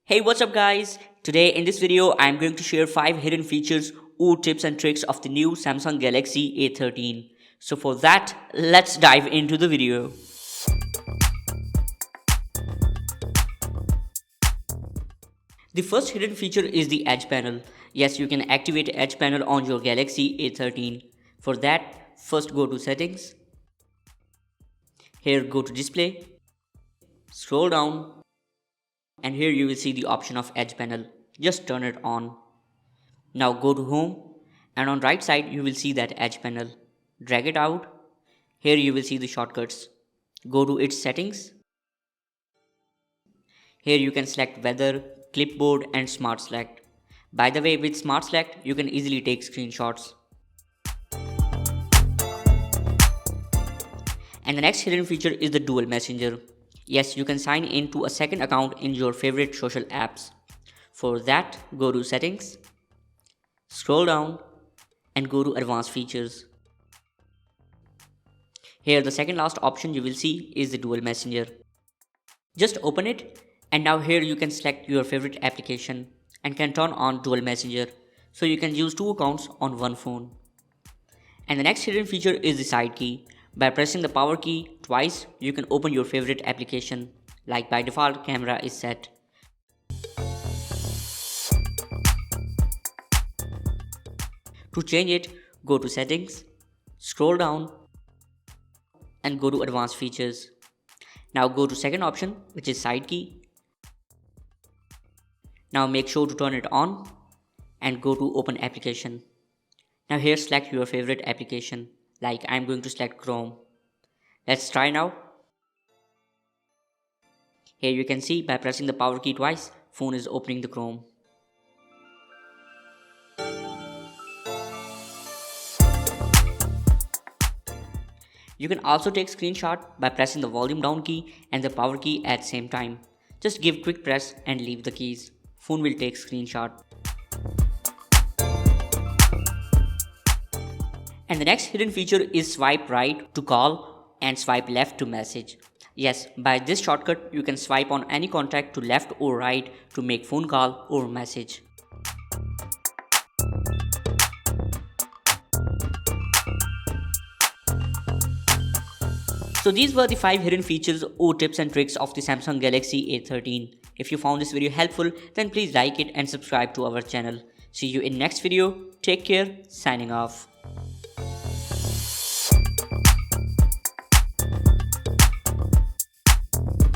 Hey, what's up guys? Today in this video I'm going to share 5 hidden features or tips and tricks of the new Samsung Galaxy A13. So for that, let's dive into the video. The first hidden feature is the Edge panel. Yes, you can activate Edge panel on your Galaxy A13. For that, first go to settings. Here go to display. Scroll down. And here you will see the option of Edge panel. Just turn it on. Now go to home and on right side you will see that Edge panel. Drag it out. Here you will see the shortcuts. Go to its settings. Here you can select weather, clipboard and smart select. By the way, with smart select you can easily take screenshots. And the next hidden feature is the dual messenger. Yes, you can sign in to a second account in your favorite social apps. For that, go to settings, scroll down and go to advanced features. Here the second last option you will see is the dual messenger. Just open it and now here you can select your favorite application and can turn on dual messenger, so you can use 2 accounts on one phone. And the next hidden feature is the side key. By pressing the power key twice, you can open your favorite application, like by default camera is set. To change it, go to settings, scroll down and go to advanced features. Now go to second option, which is side key. Now make sure to turn it on and go to open application. Now here select your favorite application, like I'm going to select Chrome. Let's try now. Here you can see by pressing the power key twice, phone is opening the Chrome. You can also take screenshot by pressing the volume down key and the power key at same time. Just give quick press and leave the keys. Phone will take screenshot. And the next hidden feature is swipe right to call and swipe left to message. Yes, by this shortcut you can swipe on any contact to left or right to make phone call or message. So these were the 5 hidden features or tips and tricks of the Samsung Galaxy A13. If you found this video helpful, then please like it and subscribe to our channel. See you in next video. Take care. Signing off.